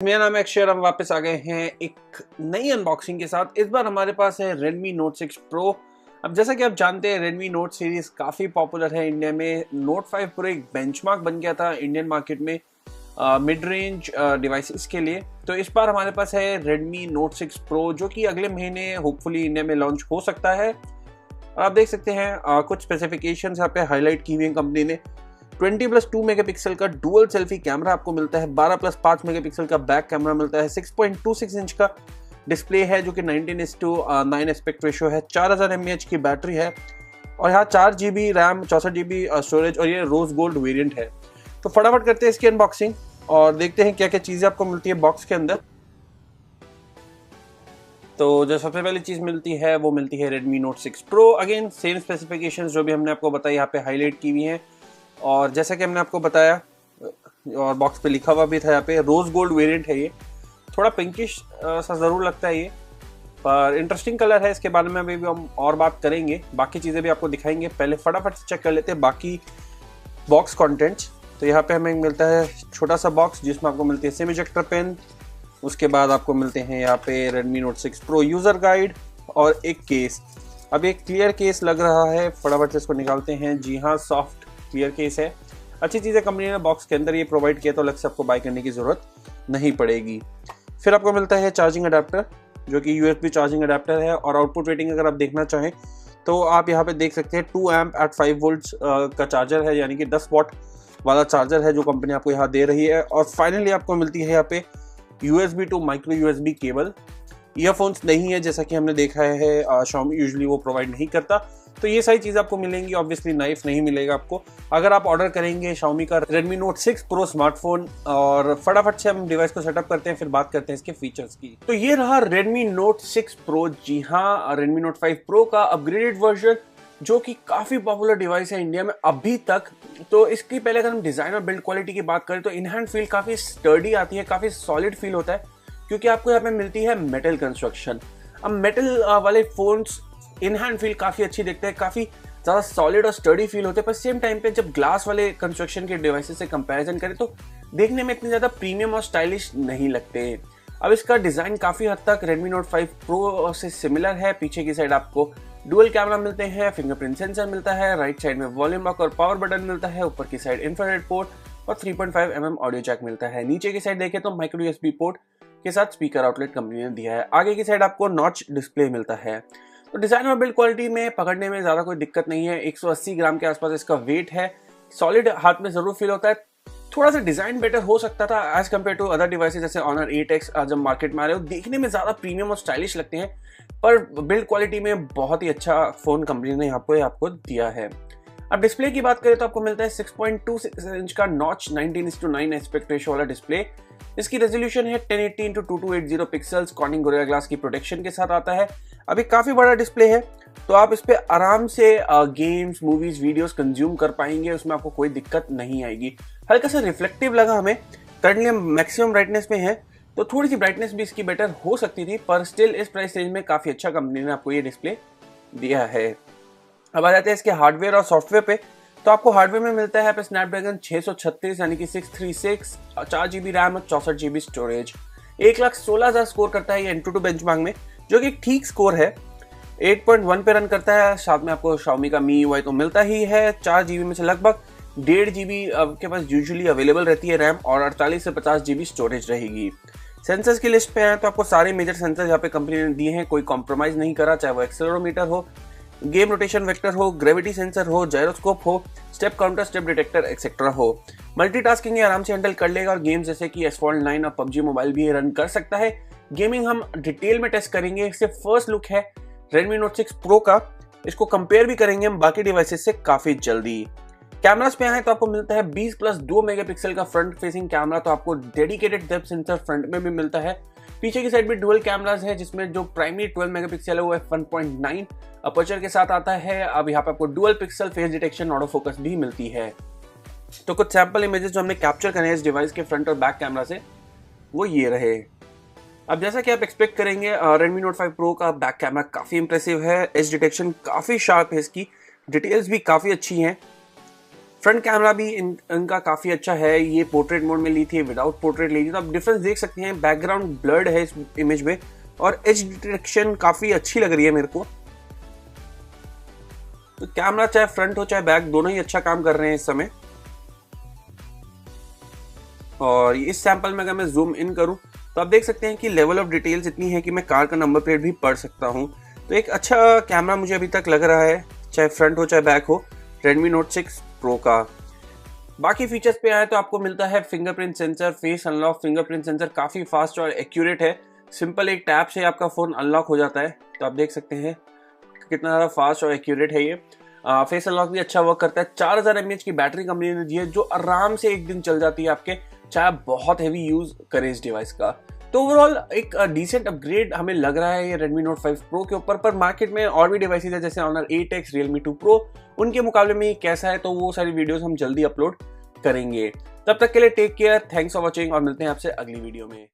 मेरा नाम है अक्षर। हम वापस आ गए हैं एक नई अनबॉक्सिंग के साथ। इस बार हमारे पास है Redmi Note 6 Pro। अब जैसा कि आप जानते हैं Redmi Note सीरीज काफ़ी पॉपुलर है इंडिया में। Note 5 Pro एक बेंचमार्क बन गया था इंडियन मार्केट में मिड रेंज डिवाइसेस के लिए। तो इस बार हमारे पास है Redmi Note 6 Pro जो कि अगले महीने होपफुली इंडिया में लॉन्च हो सकता है। और आप देख सकते हैं कुछ स्पेसिफिकेशंस यहाँ पे हाईलाइट की हुई हैं कंपनी ने। 20+2 मेगापिक्सल का डुअल सेल्फी कैमरा आपको मिलता है। 12+5 मेगापिक्सल का बैक कैमरा मिलता है। 6.26 इंच का डिस्प्ले है जो कि 19:9 एस्पेक्ट रेशियो है। 4000 mAh की बैटरी है और यहाँ 4GB रैम, 64GB स्टोरेज और ये रोज गोल्ड वेरिएंट है। तो फटाफट करते हैं इसकी अनबॉक्सिंग और देखते हैं क्या क्या चीज़ें आपको मिलती है बॉक्स के अंदर। तो जो सबसे पहली चीज़ मिलती है वो मिलती है Redmi Note 6 Pro। Again same specifications जो भी हमने आपको बताया यहाँ पे हाईलाइट की हुई हैं। और जैसा कि हमने आपको बताया और बॉक्स पे लिखा हुआ भी था यहाँ पे, रोज गोल्ड वेरिएंट है ये। थोड़ा पिंकिश सा ज़रूर लगता है ये, पर इंटरेस्टिंग कलर है। इसके बारे में अभी भी हम और बात करेंगे, बाकी चीज़ें भी आपको दिखाएंगे। पहले फटाफट से चेक कर लेते हैं बाकी बॉक्स कंटेंट्स। तो यहाँ पे हमें मिलता है छोटा सा बॉक्स जिसमें आपको मिलती है सिम इजेक्टर पेन। उसके बाद आपको मिलते हैं यहाँ पे Redmi Note 6 Pro user guide और एक केस। अब एक क्लियर केस लग रहा है, फटाफट से इसको निकालते हैं। जी हाँ, सॉफ्ट क्लियर केस है। अच्छी चीज़ है, कंपनी ने बॉक्स के अंदर ये प्रोवाइड किया तो अलग से आपको बाय करने की ज़रूरत नहीं पड़ेगी। फिर आपको मिलता है चार्जिंग अडेप्टर जो कि USB चार्जिंग अडेप्टर है। और आउटपुट रेटिंग अगर आप देखना चाहें तो आप यहाँ पे देख सकते हैं 2 एम्प एट 5 वोल्ट्स का चार्जर है, यानी कि 10 वॉट वाला चार्जर है जो कंपनी आपको यहाँ दे रही है। और फाइनली आपको मिलती है यहाँ पे USB to micro USB cable. Earphones नहीं है जैसा कि हमने देखा है Xiaomi यूजुअली वो प्रोवाइड नहीं करता। तो ये सारी चीज़ आपको मिलेंगी। ऑब्वियसली नाइफ नहीं मिलेगा आपको अगर आप ऑर्डर करेंगे Xiaomi का Redmi Note 6 Pro स्मार्टफोन। और फटाफट से हम डिवाइस को सेटअप करते हैं, फिर बात करते हैं इसके फीचर्स की। तो ये रहा Redmi Note 6 Pro। जी हाँ, Redmi Note 5 Pro का अपग्रेडेड वर्जन जो कि काफ़ी पॉपुलर डिवाइस है इंडिया में अभी तक। तो इसकी पहले अगर हम डिज़ाइन और बिल्ड क्वालिटी की बात करें तो इन हैंड फील काफ़ी स्टर्डी आती है, काफ़ी सॉलिड फील होता है क्योंकि आपको यहाँ पे मिलती है मेटल कंस्ट्रक्शन। अब मेटल वाले फोन्स इन हैंड फील काफ़ी अच्छी दिखते हैं, काफ़ी ज़्यादा सॉलिड और स्टडी फील होते हैं। पर सेम टाइम पे जब ग्लास वाले कंस्ट्रक्शन के डिवाइसेस से कंपैरिजन करें तो देखने में इतने ज़्यादा प्रीमियम और स्टाइलिश नहीं लगते। अब इसका डिज़ाइन काफ़ी हद तक Redmi Note 5 Pro से सिमिलर है। पीछे की साइड आपको डुअल कैमरा मिलते हैं, फिंगरप्रिंट सेंसर मिलता है, राइट साइड में वॉल्यूम अप और पावर बटन मिलता है, ऊपर की साइड इंफ्रारेड पोर्ट और 3.5 mm ऑडियो जैक मिलता है। नीचे की साइड देखें तो माइक्रो USB पोर्ट के साथ स्पीकर आउटलेट कंपनी ने दिया है। आगे की साइड आपको नॉच डिस्प्ले मिलता है। तो डिज़ाइन और बिल्ड क्वालिटी में पकड़ने में ज़्यादा कोई दिक्कत नहीं है। 180 ग्राम के आसपास इसका वेट है। सॉलिड हाथ में ज़रूर फील होता है। थोड़ा सा डिज़ाइन बेटर हो सकता था as compare to other devices जैसे Honor 8X जब मार्केट में आ रहे हो, देखने में ज़्यादा प्रीमियम और स्टाइलिश लगते हैं। पर बिल्ड क्वालिटी में बहुत ही अच्छा फ़ोन कंपनी ने यहाँ पे आपको दिया है। अब डिस्प्ले की बात करें तो आपको मिलता है 6.26 इंच का नॉच 19:9 एस्पेक्ट रेशियो वाला डिस्प्ले। इसकी रेजोल्यूशन है 1080x2280 pixels. Cornering gorilla glass की प्रोटेक्शन के साथ आता है। अभी काफ़ी बड़ा डिस्प्ले है तो आप इस पर आराम से गेम्स, मूवीज, वीडियोस कंज्यूम कर पाएंगे, उसमें आपको कोई दिक्कत नहीं आएगी। हल्का सा रिफ्लेक्टिव लगा हमें। करंटली हम मैक्सिमम ब्राइटनेस में है तो थोड़ी सी ब्राइटनेस भी इसकी बेटर हो सकती थी, पर स्टिल इस प्राइस रेंज में काफ़ी अच्छा कंपनी ने आपको ये डिस्प्ले दिया है। अब आ जाते हैं इसके हार्डवेयर और सॉफ्टवेयर पे। तो आपको हार्डवेयर में मिलता है यहाँ पे स्नैपड्रैगन 636 यानी कि 636, 4GB रैम और 64GB स्टोरेज। 1,16,000 स्कोर करता है ये Antutu बेंचमार्क में, जो कि एक ठीक स्कोर है। 8.1 पे रन करता है। साथ में आपको Xiaomi का MIUI तो मिलता ही है। 4GB में से लगभग 1.5GB आपके पास यूजुअली अवेलेबल रहती है रैम और 48 से 50GB स्टोरेज रहेगी। सेंसर्स की लिस्ट पे हैं तो आपको सारे मेजर सेंसर यहाँ पे कंपनी ने दिए हैं, कोई कॉम्प्रोमाइज नहीं करा, चाहे वो एक्सेलेरोमीटर हो, गेम रोटेशन वेक्टर हो, ग्रेविटी सेंसर हो, जायरोस्कोप हो, step counter, step detector etcetera हो। मल्टीटास्किंग ये आराम से हैंडल कर लेगा और गेम्स जैसे कि Asphalt 9 और PUBG मोबाइल भी ये रन कर सकता है। गेमिंग हम डिटेल में टेस्ट करेंगे। इससे फर्स्ट लुक है Redmi Note 6 Pro का, इसको कंपेयर भी करेंगे हम बाकी डिवाइसेस से काफ़ी जल्दी। कैमरास पे आए तो आपको मिलता है 20+2 मेगापिक्सल का फ्रंट फेसिंग कैमरा। तो आपको डेडिकेटेड डेप्थ सेंसर फ्रंट में भी मिलता है। पीछे की साइड भी डुअल कैमरास है जिसमें जो प्राइमरी 12 मेगापिक्सल है वो f1.9 अपर्चर के साथ आता है। अब यहाँ पे आपको dual pixel face detection auto focus भी मिलती है। तो कुछ सैंपल इमेजेस जो हमने कैप्चर करे हैं इस डिवाइस के फ्रंट और बैक कैमरा से वो ये रहे। अब जैसा कि आप एक्सपेक्ट करेंगे Redmi Note 5 Pro का बैक कैमरा काफ़ी इंप्रेसिव है। एज डिटेक्शन काफ़ी शार्प है, इसकी डिटेल्स भी काफ़ी अच्छी हैं। फ्रंट कैमरा भी इनका काफ़ी अच्छा है। ये पोर्ट्रेट मोड में ली थी, विदाउट पोर्ट्रेट ली थी, तो आप डिफरेंस देख सकते हैं। बैकग्राउंड ब्लर्ड है इस इमेज में और एज डिटेक्शन काफ़ी अच्छी लग रही है मेरे को। तो कैमरा चाहे फ्रंट हो चाहे बैक, दोनों ही अच्छा काम कर रहे हैं इस समय। और इस सैंपल में अगर मैं जूम इन करूं तो आप देख सकते हैं कि लेवल ऑफ डिटेल्स इतनी है कि मैं कार का नंबर प्लेट भी पढ़ सकता हूं। तो एक अच्छा कैमरा मुझे अभी तक लग रहा है, चाहे फ्रंट हो चाहे बैक हो, Redmi Note 6 Pro का। बाकी फीचर्स पे आए तो आपको मिलता है fingerprint sensor, face unlock. Fingerprint sensor काफ़ी फास्ट और एक्यूरेट है। सिंपल एक टैप से आपका फ़ोन अनलॉक हो जाता है। तो आप देख सकते हैं कितना ज़्यादा फास्ट और एक्यूरेट है ये। फेस अनलॉक भी अच्छा वर्क करता है। 4000 mAh की बैटरी कंपनी ने दी है, जो आराम से एक दिन चल जाती है आपके, चाहे आप बहुत हैवी यूज़ करें इस डिवाइस का। तो ओवरऑल एक डिसेंट अपग्रेड हमें लग रहा है ये Redmi Note 5 Pro के ऊपर। पर मार्केट में और भी डिवाइसेज है जैसे Honor 8X, Realme 2 Pro, उनके मुकाबले में ये कैसा है तो वो सारी वीडियोस हम जल्दी अपलोड करेंगे। तब तक के लिए take care, thanks for watching और मिलते हैं आपसे अगली वीडियो में।